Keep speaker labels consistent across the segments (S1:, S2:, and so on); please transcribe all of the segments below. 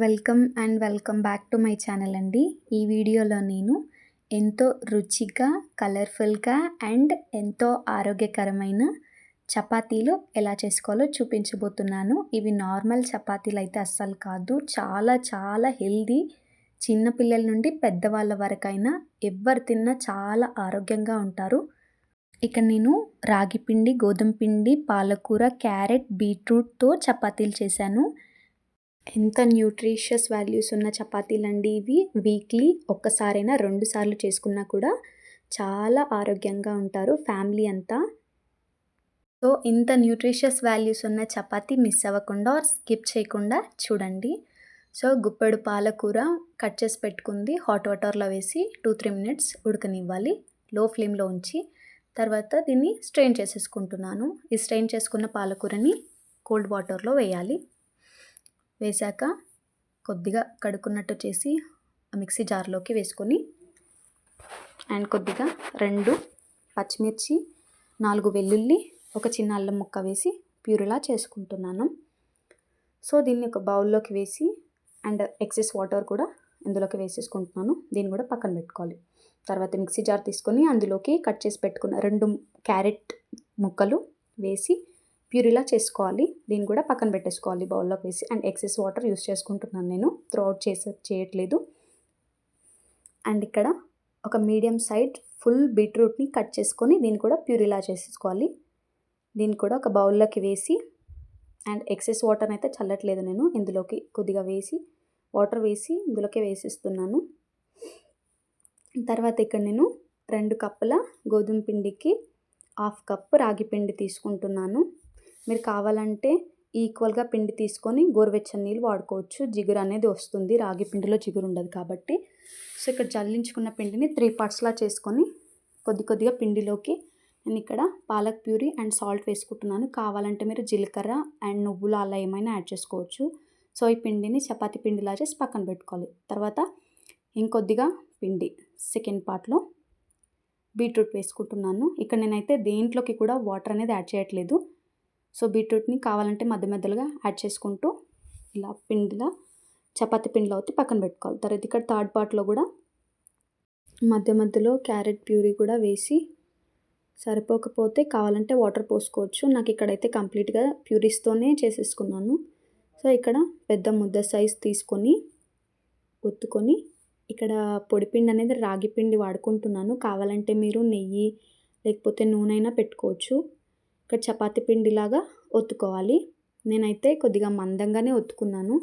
S1: Welcome back to my channel అండి. ఈ వీడియోలో నేను ఎంతో రుచిగా, కలర్ఫుల్గా అండ్ ఎంతో ఆరోగ్యకరమైన చపాతీలు ఎలా చేసుకోవాలో చూపించబోతున్నాను. ఇవి నార్మల్ చపాతీలు అయితే అస్సలు కాదు. చాలా చాలా హెల్దీ. చిన్న పిల్లల నుండి పెద్దవాళ్ళ వరకైనా ఎవ్వరు తిన్నా చాలా ఆరోగ్యంగా ఉంటారు. ఇక్కడ నేను రాగి పిండి, గోధుమ పిండి, పాలకూర, క్యారెట్, బీట్రూట్తో చపాతీలు చేశాను. ఎంత న్యూట్రిషియస్ వాల్యూస్ ఉన్న చపాతీలండి ఇవి. వీక్లీ ఒక్కసారైనా 2 సార్లు చేసుకున్నా కూడా చాలా ఆరోగ్యంగా ఉంటారు ఫ్యామిలీ అంతా. సో ఇంత న్యూట్రిషియస్ వాల్యూస్ ఉన్న చపాతీ మిస్ అవ్వకుండా స్కిప్ చేయకుండా చూడండి. సో గుప్పెడు పాలకూర కట్ చేసి పెట్టుకుంది హాట్ వాటర్లో వేసి 2-3 మినిట్స్ ఉడకనివ్వాలి లో ఫ్లేమ్లో ఉంచి. తర్వాత దీన్ని స్ట్రెయిన్ చేసేసుకుంటున్నాను. ఈ స్ట్రెయిన్ చేసుకున్న పాలకూరని కోల్డ్ వాటర్లో వేయాలి. వేసాక కొద్దిగా కడుక్కున్నట్టు చేసి మిక్సీ జార్లోకి వేసుకొని అండ్ కొద్దిగా 2 పచ్చిమిర్చి, 4 వెల్లుల్లి, ఒక చిన్న అల్లం ముక్క వేసి ప్యూరీలా చేసుకుంటున్నాను. సో దీన్ని ఒక బౌల్లోకి వేసి అండ్ ఎక్సెస్ వాటర్ కూడా ఇందులోకి వేసేసుకుంటున్నాను. దీన్ని కూడా పక్కన పెట్టుకోవాలి. తర్వాత మిక్సీ జార్ తీసుకొని అందులోకి కట్ చేసి పెట్టుకున్న 2 క్యారెట్ ముక్కలు వేసి ప్యూరీలా చేసుకోవాలి. దీన్ని కూడా పక్కన పెట్టేసుకోవాలి బౌల్లోకి వేసి. అండ్ ఎక్సెస్ వాటర్ యూస్ చేసుకుంటున్నాను నేను, త్రూఅవుట్ చేయట్లేదు. అండ్ ఇక్కడ ఒక మీడియం సైజ్ ఫుల్ బీట్రూట్ని కట్ చేసుకొని దీన్ని కూడా ప్యూరీలా చేసేసుకోవాలి. దీన్ని కూడా ఒక బౌల్లోకి వేసి అండ్ ఎక్సెస్ వాటర్ అయితే చల్లట్లేదు నేను, ఇందులోకి కొద్దిగా వేసి వాటర్ వేసి ఇందులోకి వేసేస్తున్నాను. తర్వాత ఇక్కడ నేను 2 కప్పుల గోధుమ పిండికి 1/2 కప్పు రాగి పిండి తీసుకుంటున్నాను. మీరు కావాలంటే ఈక్వల్గా పిండి తీసుకొని గోరువెచ్చని నీళ్ళు వాడుకోవచ్చు. జిగురు అనేది వస్తుంది, రాగి పిండిలో జిగురు ఉండదు కాబట్టి. సో ఇక్కడ జల్లించుకున్న పిండిని 3 పార్ట్స్లా చేసుకొని కొద్దిగా పిండిలోకి నేను ఇక్కడ పాలక్ ప్యూరీ అండ్ సాల్ట్ వేసుకుంటున్నాను. కావాలంటే మీరు జీలకర్ర అండ్ నువ్వులు అలా ఏమైనా యాడ్ చేసుకోవచ్చు. సో ఈ పిండిని చపాతీ పిండిలా చేసి పక్కన పెట్టుకోవాలి. తర్వాత ఇంకొద్దిగా పిండి సెకండ్ పార్ట్లో బీట్రూట్ వేసుకుంటున్నాను. ఇక్కడ నేనైతే దేంట్లోకి కూడా వాటర్ అనేది యాడ్ చేయట్లేదు. సో బీట్రూట్ని కావాలంటే మధ్యలుగా యాడ్ చేసుకుంటూ ఇలా పిండిలా చపాతీ పిండిలో అయితే పక్కన పెట్టుకోవాలి. తర్వాత ఇక్కడ థర్డ్ పార్ట్లో కూడా మధ్యలో క్యారెట్ ప్యూరీ కూడా వేసి సరిపోకపోతే కావాలంటే వాటర్ పోసుకోవచ్చు. నాకు ఇక్కడైతే కంప్లీట్గా ప్యూరీస్తోనే చేసేసుకున్నాను. సో ఇక్కడ పెద్ద ముద్ద సైజ్ తీసుకొని ఒత్తుకొని ఇక్కడ పొడిపిండి అనేది రాగి పిండి వాడుకుంటున్నాను. కావాలంటే మీరు నెయ్యి లేకపోతే నూనె అయినా పెట్టుకోవచ్చు. ఇక్కడ చపాతీ పిండిలాగా ఒత్తుకోవాలి. నేనైతే కొద్దిగా మందంగానే ఒత్తుకున్నాను,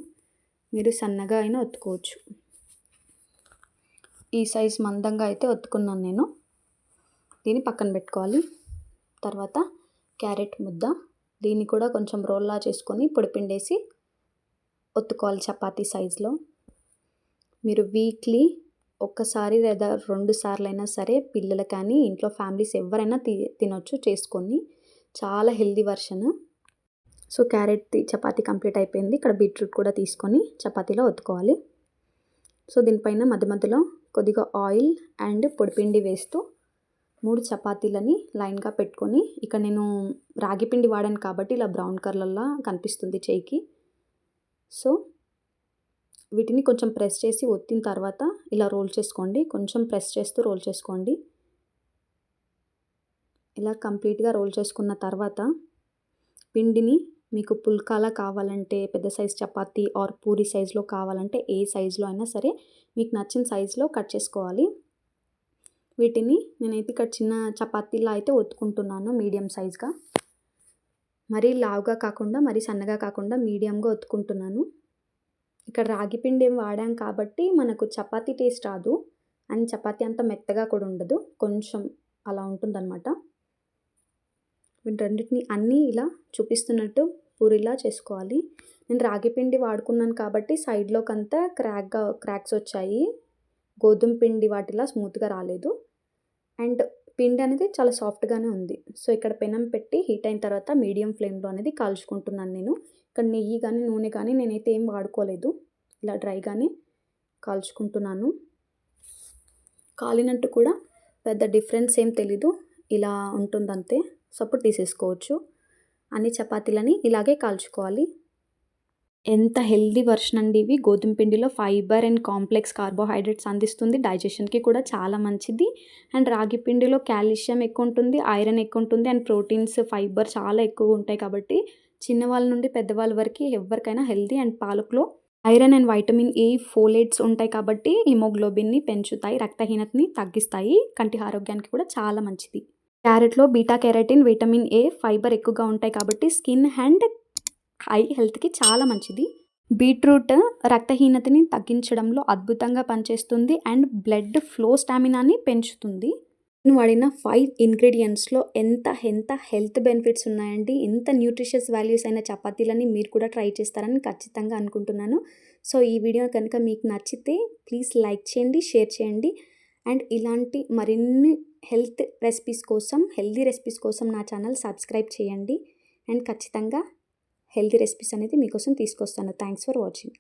S1: మీరు సన్నగా అయినా ఒత్తుకోవచ్చు. ఈ సైజ్ మందంగా అయితే ఒత్తుకున్నాను నేను. దీన్ని పక్కన పెట్టుకోవాలి. తర్వాత క్యారెట్ ముద్ద, దీన్ని కూడా కొంచెం రోల్లా చేసుకొని పొడిపిండి వేసి ఒత్తుకోవాలి చపాతీ సైజులో. మీరు వీక్లీ ఒక్కసారి లేదా 2 సార్లు అయినా సరే పిల్లలు కానీ ఇంట్లో ఫ్యామిలీస్ ఎవరైనా తినొచ్చు చేసుకొని. చాలా healthy version. So carrot chapati complete అయిపోయింది. ఇక్కడ బీట్రూట్ కూడా తీసుకొని చపాతీలో ఒత్తుకోవాలి. సో దీనిపైన మధ్యలో కొద్దిగా ఆయిల్ అండ్ పొడిపిండి వేస్తూ 3 చపాతీలని లైన్గా పెట్టుకొని, ఇక్కడ నేను రాగి పిండి వాడాను కాబట్టి ఇలా బ్రౌన్ కలర్లా కనిపిస్తుంది చేయికి. సో వీటిని కొంచెం ప్రెస్ చేసి ఒత్తిన తర్వాత ఇలా రోల్ చేసుకోండి. కొంచెం ప్రెస్ చేస్తూ రోల్ చేసుకోండి. ఇలా కంప్లీట్గా రోల్ చేసుకున్న తర్వాత పిండిని మీకు పుల్కాలా కావాలంటే పెద్ద సైజ్ చపాతీ ఆర్ పూరి సైజులో కావాలంటే ఏ సైజులో అయినా సరే మీకు నచ్చిన సైజులో కట్ చేసుకోవాలి. వీటిని నేనైతే ఇక్కడ చిన్న చపాతీలా అయితే ఒత్తుకుంటున్నాను, మీడియం సైజ్గా. మరీ లావుగా కాకుండా మరీ సన్నగా కాకుండా మీడియంగా ఒత్తుకుంటున్నాను. ఇక్కడ రాగి పిండి వాడాం కాబట్టి మనకు చపాతీ టేస్ట్ రాదు అండ్ చపాతీ అంత మెత్తగా కూడా ఉండదు, కొంచెం అలా ఉంటుందన్నమాట. వీటన్నిటిని అన్నీ ఇలా చూపిస్తున్నట్టు పూరిలా చేసుకోవాలి. నేను రాగి పిండి వాడుకున్నాను కాబట్టి సైడ్లోకంతా క్రాక్స్ వచ్చాయి. గోధుమ పిండి వాటిలా స్మూత్గా రాలేదు. అండ్ పిండి అనేది చాలా సాఫ్ట్గానే ఉంది. సో ఇక్కడ పెనం పెట్టి హీట్ అయిన తర్వాత మీడియం ఫ్లేమ్లో అనేది కాల్చుకుంటున్నాను నేను. ఇక్కడ నెయ్యి కానీ నూనె కానీ నేనైతే ఏం వాడుకోలేదు, ఇలా డ్రైగానే కాల్చుకుంటున్నాను. కాలినట్టు కూడా పెద్ద డిఫరెన్స్ ఏం తెలీదు, ఇలా ఉంటుందంతే. సో అప్పుడు తీసేసుకోవచ్చు. అన్ని చపాతీలని ఇలాగే కాల్చుకోవాలి. ఎంత హెల్తీ వర్షన్ అండి ఇవి. గోధుమ పిండిలో ఫైబర్ అండ్ కాంప్లెక్స్ కార్బోహైడ్రేట్స్ అందిస్తుంది. డైజెషన్‌కి కూడా చాలా మంచిది. అండ్ రాగి పిండిలో కాల్షియం ఎక్కువ ఉంటుంది, ఐరన్ ఎక్కువ ఉంటుంది అండ్ ప్రోటీన్స్, ఫైబర్ చాలా ఎక్కువ ఉంటాయి కాబట్టి చిన్నవాళ్ళ నుండి పెద్దవాళ్ళ వరకు ఎవరికైనా హెల్తీ. అండ్ పాలకులో iron and vitamin A, folates ఉంటాయి కాబట్టి హిమోగ్లోబిన్‌ని పెంచుతాయి, రక్తహీనతని తగ్గిస్తాయి, కంటి ఆరోగ్యానికి కూడా చాలా మంచిది. క్యారెట్‌లో beta carotene, vitamin A, fibre ఎక్కువగా ఉంటాయి కాబట్టి స్కిన్ అండ్ ఐ హెల్త్‌కి చాలా మంచిది. బీట్రూట్ రక్తహీనతని తగ్గించడంలో అద్భుతంగా పనిచేస్తుంది అండ్ బ్లడ్ ఫ్లో స్టామినాని పెంచుతుంది. నేను వాడిన 5 ఇంగ్రీడియెంట్స్‌లో ఎంత హెల్త్ బెనిఫిట్స్ ఉన్నాయండి. ఇంత న్యూట్రిషియస్ వాల్యూస్ అయిన చపాతీలని మీరు కూడా ట్రై చేస్తారని ఖచ్చితంగా అనుకుంటున్నాను. సో, ఈ వీడియో కనుక మీకు నచ్చితే ప్లీజ్ లైక్ చేయండి, షేర్ చేయండి. అండ్ ఇలాంటి మరిన్ని హెల్తీ రెసిపీస్ కోసం నా ఛానల్ సబ్స్క్రైబ్ చేయండి. అండ్ ఖచ్చితంగా హెల్తీ రెసిపీస్ అనేది మీకోసం తీసుకొస్తాను. Thanks for watching.